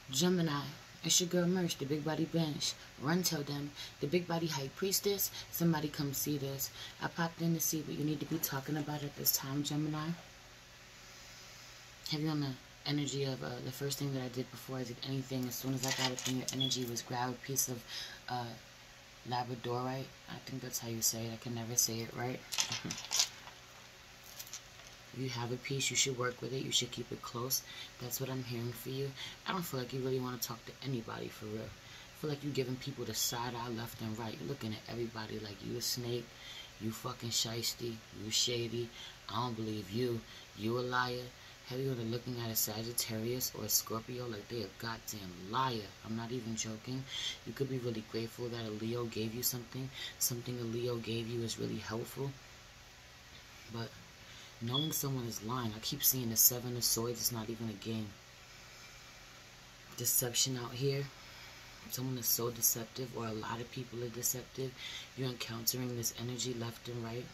Gemini, it's your girl Merch, the Big Body Bench. Run tell them, the Big Body High Priestess, somebody come see this. I popped in to see what you need to be talking about at this time, Gemini. Have you on the energy of the first thing that I did before I did anything, as soon as I got up in your energy, was grab a piece of Labradorite. I think that's how you say it. I can never say it right. If you have a piece, you should work with it. You should keep it close. That's what I'm hearing for you. I don't feel like you really want to talk to anybody for real. I feel like you're giving people the side eye left and right. You're looking at everybody like you a snake, you fucking shiesty, you shady. I don't believe you. You a liar. Have you been looking at a Sagittarius or a Scorpio like they a goddamn liar? I'm not even joking. You could be really grateful that a Leo gave you something. Something a Leo gave you is really helpful. But knowing someone is lying, I keep seeing the Seven of Swords. It's not even a game. Deception out here. Someone is so deceptive, or a lot of people are deceptive. You're encountering this energy left and right.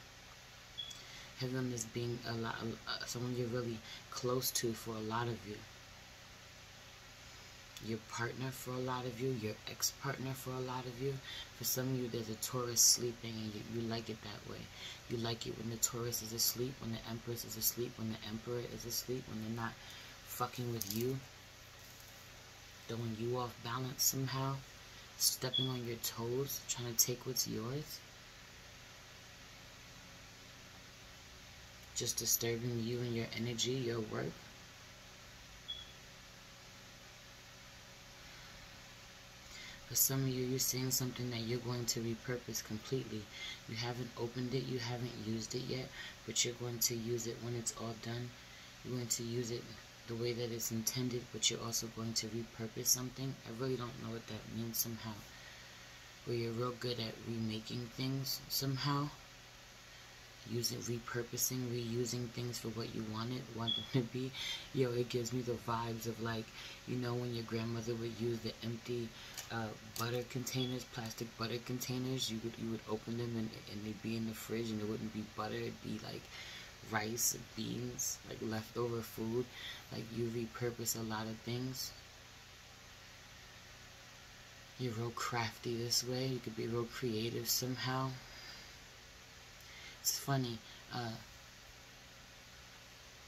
Having this being someone you're really close to for a lot of you. Your partner for a lot of you, your ex-partner for a lot of you. For some of you, there's a Taurus sleeping, and you like it that way. You like it when the Taurus is asleep, when the Empress is asleep, when the Emperor is asleep, when they're not fucking with you, throwing you off balance somehow, stepping on your toes, trying to take what's yours, just disturbing you and your energy, your work. For some of you, you're seeing something that you're going to repurpose completely. You haven't opened it, you haven't used it yet, but you're going to use it when it's all done. You're going to use it the way that it's intended, but you're also going to repurpose something. I really don't know what that means somehow. Where you're real good at remaking things somehow. Repurposing, reusing things for what you want them to be. Yo, it gives me the vibes of, like, you know, when your grandmother would use the empty butter containers, plastic butter containers. You would open them and they'd be in the fridge, and it wouldn't be butter, it'd be like rice, beans, like leftover food. Like, you repurpose a lot of things. You're real crafty this way. You could be real creative somehow. It's funny,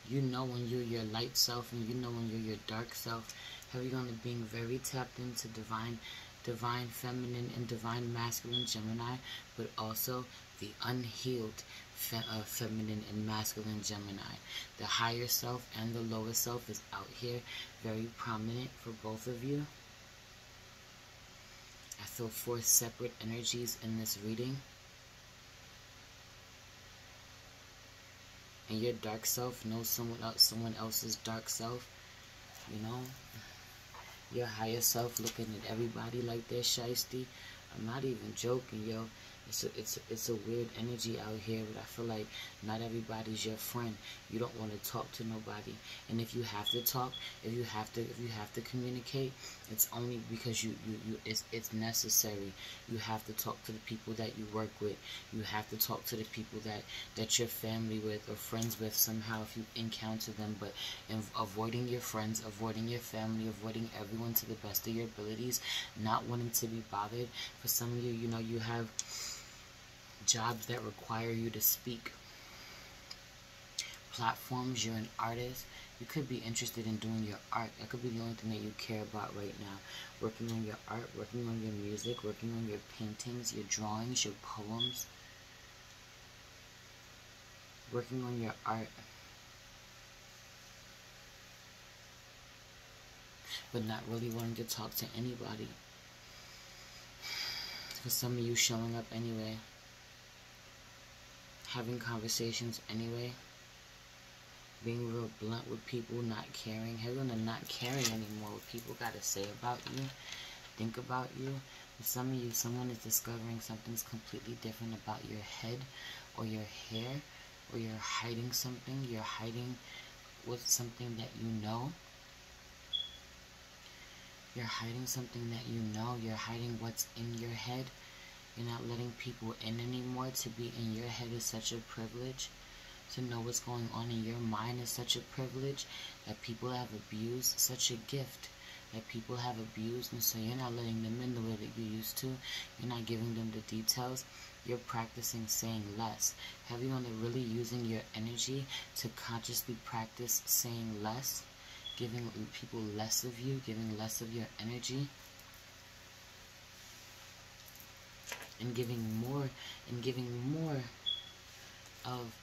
you know when you're your light self, and you know when you're your dark self. Have you gone to being very tapped into divine feminine and divine masculine Gemini, but also the unhealed feminine and masculine Gemini. The higher self and the lower self is out here, very prominent for both of you. I feel 4 separate energies in this reading. And your dark self knows someone else's dark self. You know, your higher self looking at everybody like they're shiesty. I'm not even joking, yo. It's a weird energy out here, but I feel like not everybody's your friend. You don't want to talk to nobody, and if you have to talk, if you have to communicate, it's only because it's necessary. You have to talk to the people that you work with. You have to talk to the people that you're family with or friends with somehow if you encounter them. But in avoiding your friends, avoiding your family, avoiding everyone to the best of your abilities, not wanting to be bothered. For some of you, you know, you have jobs that require you to speak, platforms, you're an artist. You could be interested in doing your art. That could be the only thing that you care about right now. Working on your art, working on your music, working on your paintings, your drawings, your poems. Working on your art. But not really wanting to talk to anybody. For some of you, showing up anyway. Having conversations anyway. Being real blunt with people, not caring. Having to not caring anymore what people got to say about you, think about you. For some of you, someone is discovering something's completely different about your head or your hair, or you're hiding something. You're hiding with something that you know. You're hiding something that you know. You're hiding what's in your head. You're not letting people in anymore. To be in your head is such a privilege. To know what's going on in your mind is such a privilege. That people have abused, such a gift. that people have abused, and so you're not letting them in the way that you used to. You're not giving them the details. You're practicing saying less. Heavy on the really using your energy to consciously practice saying less, giving people less of you, giving less of your energy, and giving more of,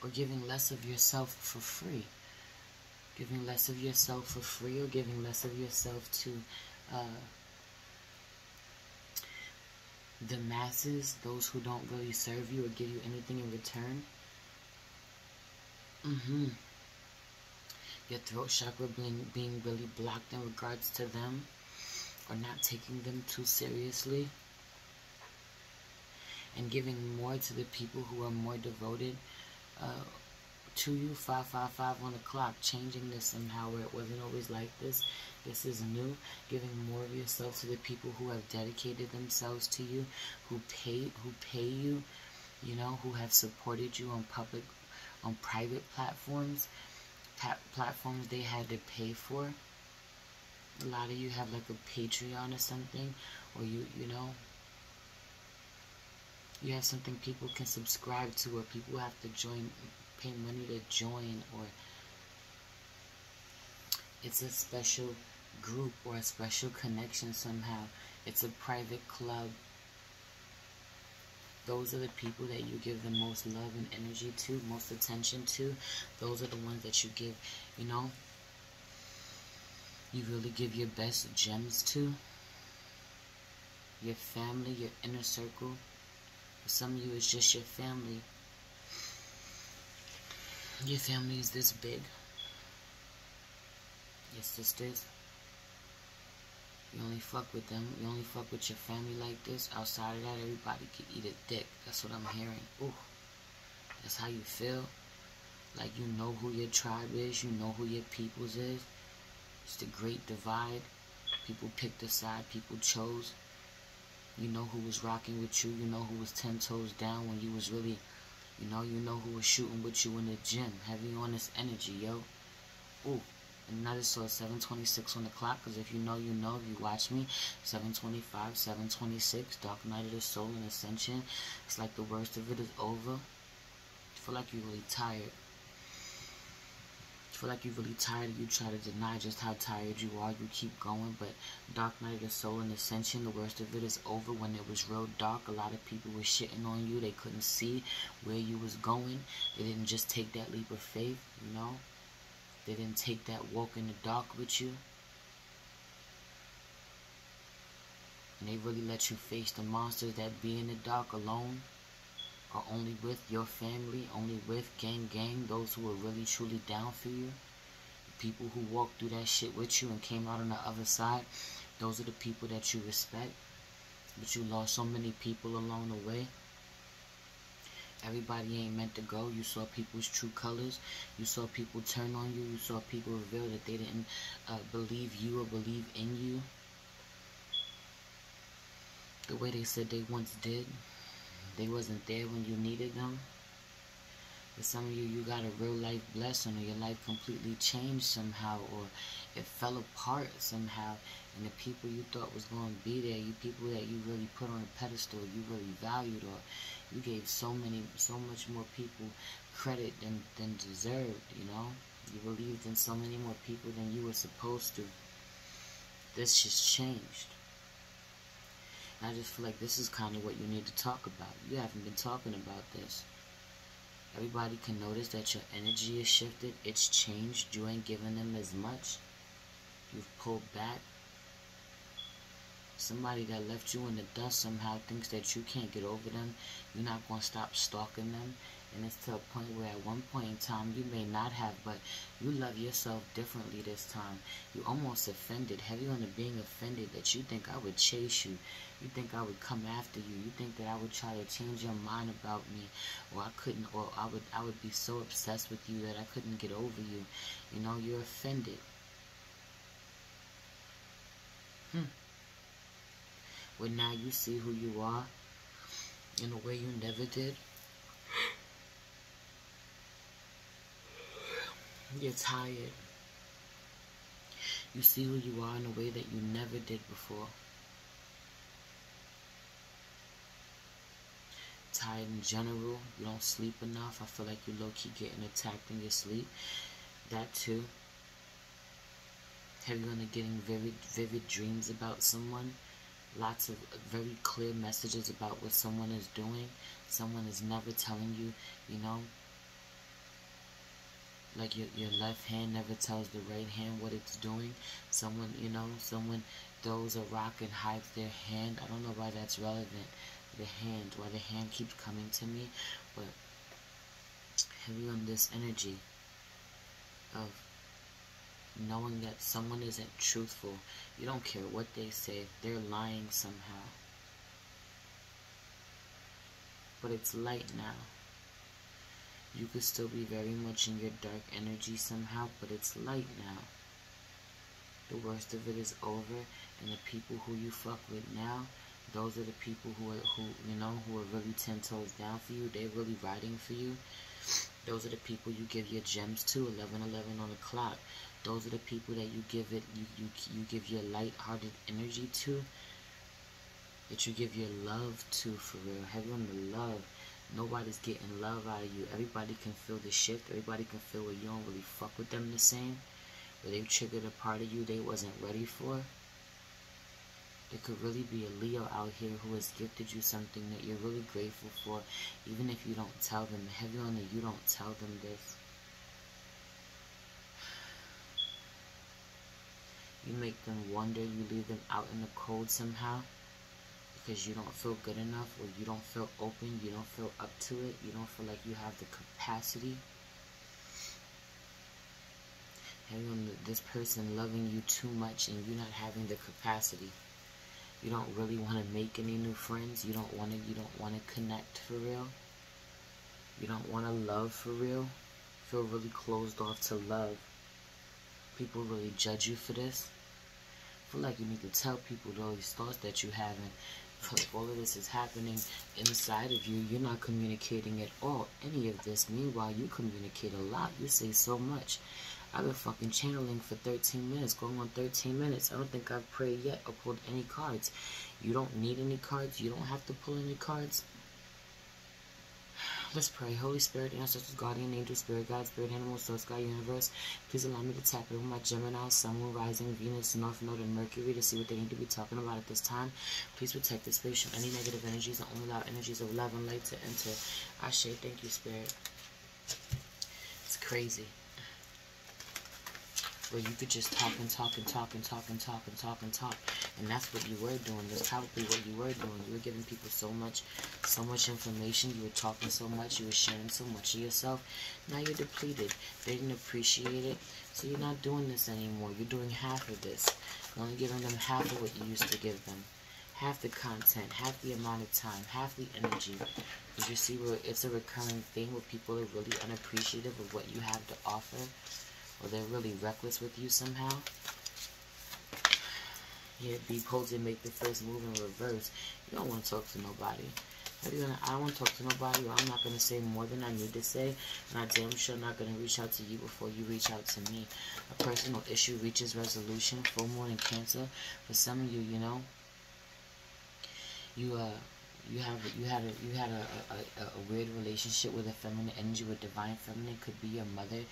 or giving less of yourself for free. Giving less of yourself for free, or giving less of yourself to the masses, those who don't really serve you or give you anything in return. Your throat chakra being really blocked in regards to them, or not taking them too seriously, and giving more to the people who are more devoted to you. 555 on the clock, changing this somehow where it wasn't always like this. This is new. Giving more of yourself to the people who have dedicated themselves to you, who pay you, you know, who have supported you on private platforms, platforms they had to pay for. A lot of you have like a Patreon or something, or you know, you have something people can subscribe to, or people have to join, pay money to join, or it's a special group or a special connection somehow. It's a private club. Those are the people that you give the most love and energy to, most attention to. Those are the ones that you give, you know, you really give your best gems to. Your family, your inner circle. For some of you, it's just your family. Your family is this big. Your sisters. You only fuck with them. You only fuck with your family like this. Outside of that, everybody can eat a dick. That's what I'm hearing. Ooh. That's how you feel. Like you know who your tribe is. You know who your peoples is. It's the great divide. People picked a side. People chose. You know who was rocking with you. You know who was 10 toes down when you was really, you know who was shooting with you in the gym. Heavy on this energy, yo. Ooh. And I just saw 7:26 on the clock, because if you know, you know. If you watch me, 7:25, 7:26, Dark Night of the Soul and Ascension. It's like the worst of it is over. I feel like you're really tired. I feel like you're really tired and you try to deny just how tired you are. You keep going, but Dark Night of the Soul and Ascension, the worst of it is over. When it was real dark, a lot of people were shitting on you. They couldn't see where you was going. They didn't just take that leap of faith, you know. They didn't take that walk in the dark with you. And they really let you face the monsters that be in the dark alone. Or only with your family, only with gang, those who are really truly down for you. People who walked through that shit with you and came out on the other side. Those are the people that you respect. But you lost so many people along the way. Everybody ain't meant to go. You saw people's true colors. You saw people turn on you. You saw people reveal that they didn't believe you or believe in you the way they said they once did. They wasn't there when you needed them. For some of you, you got a real life blessing, or your life completely changed somehow, or it fell apart somehow, and the people you thought was going to be there, you people that you really put on a pedestal, you really valued, or you gave so much more people credit than deserved, you know? You believed in so many more people than you were supposed to. This just changed. And I just feel like this is kind of what you need to talk about. You haven't been talking about this. Everybody can notice that your energy is shifted. It's changed. You ain't giving them as much. You've pulled back. Somebody that left you in the dust somehow thinks that you can't get over them. You're not going to stop stalking them. And it's to a point where at one point in time you may not have, but you love yourself differently this time. You almost offended, heavy on the being offended, that you think I would chase you. You think I would come after you. You think that I would try to change your mind about me, or I couldn't, or I would be so obsessed with you that I couldn't get over you. You know, you're offended. Well, now you see who you are in a way you never did. You're tired. You see who you are in a way that you never did before. Tired in general. You don't sleep enough. I feel like you low-key getting attacked in your sleep. That too. Have you on getting very vivid dreams about someone? Lots of very clear messages about what someone is doing. Someone is never telling you, you know, like your left hand never tells the right hand what it's doing. Someone, you know, someone throws a rock and hides their hand. I don't know why that's relevant. The hand, why the hand keeps coming to me, but heavy on this energy of knowing that someone isn't truthful. You don't care what they say, they're lying somehow. But it's light now. You could still be very much in your dark energy somehow, but it's light now. The worst of it is over, and the people who you fuck with now, those are the people who are really 10 toes down for you. They're really riding for you. Those are the people you give your gems to, 11:11 on the clock. Those are the people that you give give your light-hearted energy to, that you give your love to, for real. Heavy on the love. Nobody's getting love out of you. Everybody can feel the shift. Everybody can feel where you don't really fuck with them the same. Where they've triggered a part of you they wasn't ready for. There could really be a Leo out here who has gifted you something that you're really grateful for, even if you don't tell them. Heavy on the you don't tell them this. You make them wonder, you leave them out in the cold somehow because you don't feel good enough, or you don't feel open, you don't feel up to it, you don't feel like you have the capacity. Having this person loving you too much and you not having the capacity. You don't really want to make any new friends. You don't want to connect for real. You don't want to love for real. Feel really closed off to love. People really judge you for this. Feel like you need to tell people those thoughts that you haven't. If all of this is happening inside of you, you're not communicating at all. Any of this. Meanwhile, you communicate a lot. You say so much. I've been fucking channeling for 13 minutes, going on 13 minutes. I don't think I've prayed yet or pulled any cards. You don't need any cards. You don't have to pull any cards. Let's pray. Holy Spirit, ancestors, guardian angel, spirit guide, spirit animal, source, God, universe. Please allow me to tap in with my Gemini, Sun, Moon, Rising, Venus, North Node, and Mercury to see what they need to be talking about at this time. Please protect the space from any negative energies and only allow energies of love and light to enter. Ashe, thank you, Spirit. It's crazy. Where you could just talk and talk and talk and talk and talk and talk and talk. And that's what you were doing. That's probably what you were doing. You were giving people so much information. You were talking so much. You were sharing so much of yourself. Now you're depleted. They didn't appreciate it. So you're not doing this anymore. You're doing half of this. You're only giving them half of what you used to give them. Half the content, half the amount of time, half the energy. Because you see where it's a recurring thing where people are really unappreciative of what you have to offer. Or they're really reckless with you somehow. Yeah, be posed and make the first move in reverse. You don't want to talk to nobody. I don't want to talk to nobody, or I'm not going to say more than I need to say. And I'm damn sure not going to reach out to you before you reach out to me. A personal issue reaches resolution. Full moon in Cancer. For some of you, you know, you had a weird relationship with a feminine energy, with divine feminine. Could be your mother,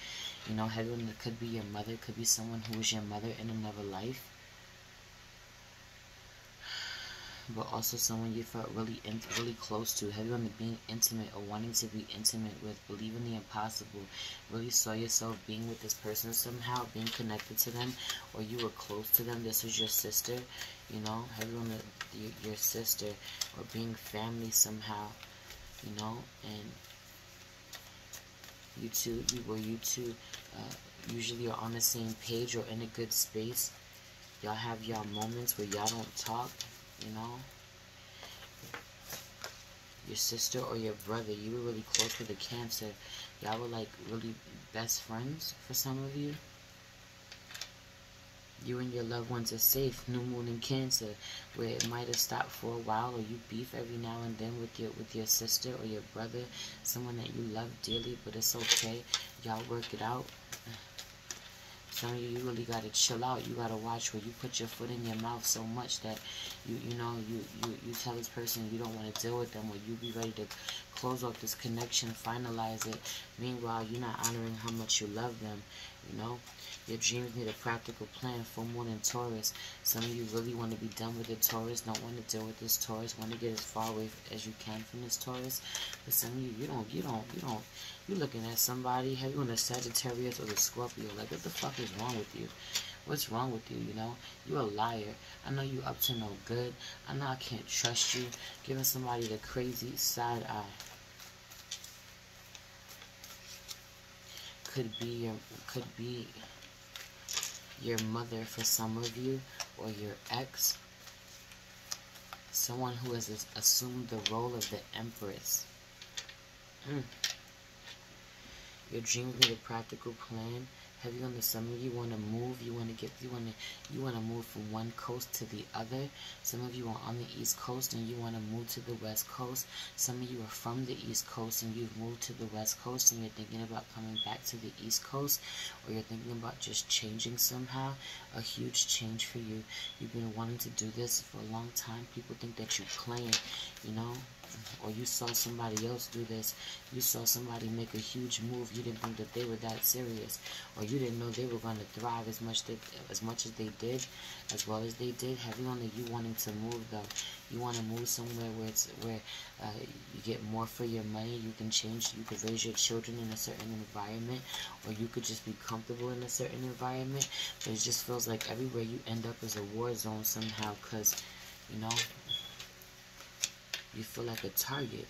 you know, heaven. Could be your mother. Could be someone who was your mother in another life. But also someone you felt really close to. Heavy on the being intimate or wanting to be intimate with, believing the impossible. Really saw yourself being with this person somehow, being connected to them, or you were close to them. This was your sister, you know, heavy on your sister, or being family somehow, you know, and you two usually are on the same page or in a good space. Y'all have y'all moments where y'all don't talk. You know, your sister or your brother, you were really close with a Cancer. Y'all were like really best friends for some of you. You and your loved ones are safe. New moon in Cancer, where it might have stopped for a while, or you beef every now and then with your sister or your brother, someone that you love dearly, but it's okay. Y'all work it out. Some of you really gotta chill out. You gotta watch where you put your foot in your mouth so much that you tell this person you don't want to deal with them, or you be ready to close off this connection, finalize it. Meanwhile, you're not honoring how much you love them. You know, your dreams need a practical plan. Full moon in Taurus. Some of you really want to be done with the Taurus. Don't want to deal with this Taurus. Want to get as far away as you can from this Taurus. But some of you, you're looking at somebody, have you in a Sagittarius or the Scorpio, like, what the fuck is wrong with you? What's wrong with you, you know? You're a liar. I know you up to no good. I know I can't trust you. Giving somebody the crazy side eye. Could be your mother for some of you, or your ex. Someone who has assumed the role of the Empress. Your dreams need a practical plan. Heavy on the summer, you want to move, you want to move from one coast to the other. Some of you are on the East Coast and you want to move to the West Coast. Some of you are from the East Coast and you've moved to the West Coast and you're thinking about coming back to the East Coast, or you're thinking about just changing somehow. A huge change for you. You've been wanting to do this for a long time. People think that you're playing, you know, or you saw somebody else do this. You saw somebody make a huge move. You didn't think that they were that serious, or you didn't know they were going to thrive as much as they did, as well as they did. Heavy on the you wanting to move though. You want to move somewhere where you get more for your money. You can change. You could raise your children in a certain environment, or you could just be comfortable in a certain environment. But it just feels like everywhere you end up is a war zone somehow, because, you know, you feel like a target.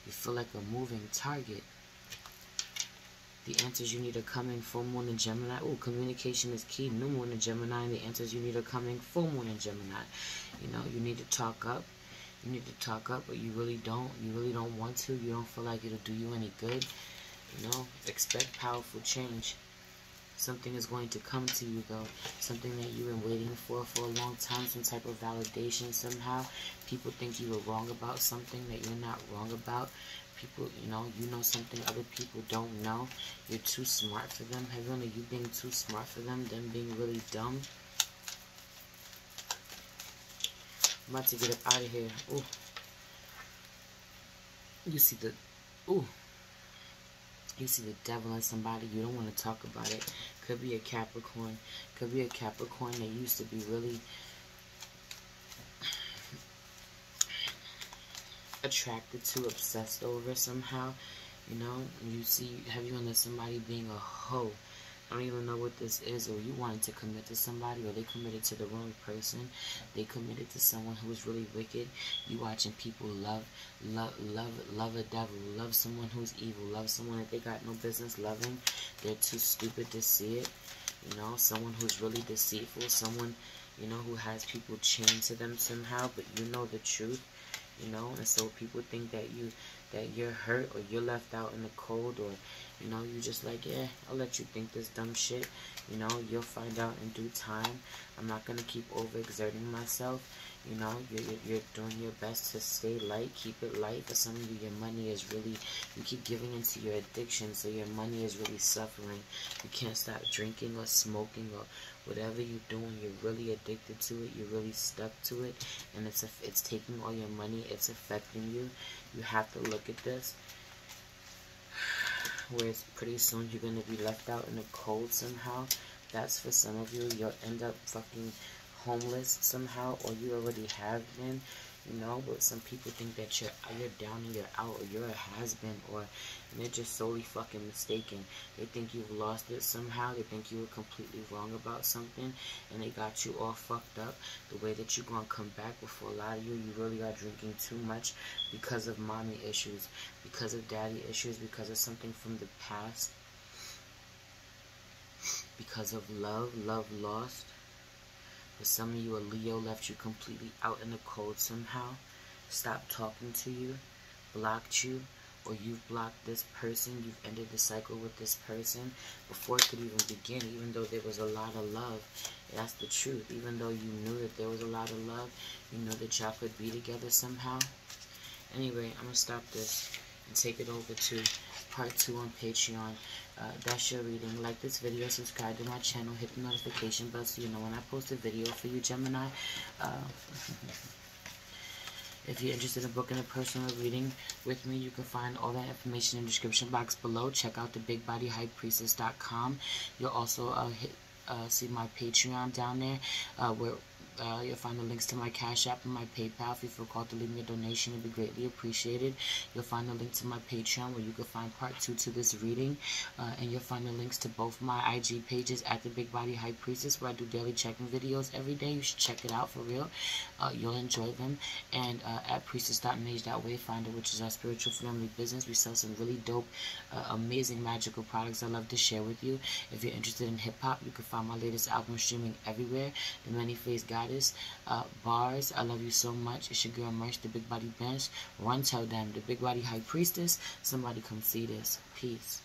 You feel like a moving target. The answers you need are coming. Full moon in Gemini. Oh, communication is key. New moon in Gemini. And the answers you need are coming. Full moon in Gemini. You know, you need to talk up. You need to talk up, but you really don't. You really don't want to. You don't feel like it'll do you any good. You know, expect powerful change. Something is going to come to you, though. Something that you've been waiting for a long time. Some type of validation somehow. People think you were wrong about something that you're not wrong about. People, you know something other people don't know. You're too smart for them. Have you being too smart for them being really dumb? I'm about to get up out of here. Ooh. You see the... Ooh. You see the devil in somebody. You don't want to talk about it. Could be a Capricorn. Could be a Capricorn that used to be really attracted to, obsessed over somehow. You know, you see, have you under somebody being a hoe? I don't even know what this is, or you wanted to commit to somebody, or they committed to the wrong person. They committed to someone who was really wicked. You watching people love a devil, love someone who's evil, love someone that they got no business loving. They're too stupid to see it. You know, someone who's really deceitful, someone, you know, who has people chained to them somehow, but you know the truth. You know, and so people think that you're hurt, or you're left out in the cold, or, you know, you just like, yeah, I'll let you think this dumb shit. You know, you'll find out in due time. I'm not gonna keep overexerting myself. You know, you're doing your best to stay light, keep it light. For some of you, your money is really, you keep giving into your addiction, so your money is really suffering. You can't stop drinking or smoking or whatever you're doing. You're really addicted to it. You're really stuck to it, and it's taking all your money. It's affecting you. You have to look at this. Where pretty soon you're gonna be left out in the cold somehow. That's for some of you. You'll end up fucking homeless somehow, or you already have been, you know. But some people think that you're down and you're out, or you're a has-been, or they're just solely fucking mistaken. They think you've lost it somehow. They think you were completely wrong about something, and they got you all fucked up. The way that you're gonna come back, but for a lot of you, you really are drinking too much because of mommy issues, because of daddy issues, because of something from the past, because of love lost. For some of you, a Leo left you completely out in the cold somehow, stopped talking to you, blocked you, or you've blocked this person. You've ended the cycle with this person before it could even begin, even though there was a lot of love. That's the truth. Even though you knew that there was a lot of love, you know that y'all could be together somehow. Anyway, I'm going to stop this and take it over to part 2 on Patreon. that's your reading. Like this video, subscribe to my channel, hit the notification bell so you know when I post a video for you, Gemini. If you're interested in booking a personal reading with me, you can find all that information in the description box below. Check out the BigBodyHighPriestess.com. You'll also see my Patreon down there, where you'll find the links to my Cash App and my PayPal. If you feel called to leave me a donation, it'd be greatly appreciated. You'll find the link to my Patreon where you can find part 2 to this reading, and you'll find the links to both my IG pages at the Big Body High Priestess, where I do daily check-in videos every day. You should check it out for real. You'll enjoy them. And at priestess.mage.wayfinder, which is our spiritual family business, we sell some really dope, amazing magical products I love to share with you. If you're interested in hip-hop, you can find my latest album streaming everywhere. The Many-Faced Goddess, Bars, I love you so much. It's your girl Merch, the Big Body Bench. Run, tell them, the Big Body High Priestess. Somebody come see this. Peace.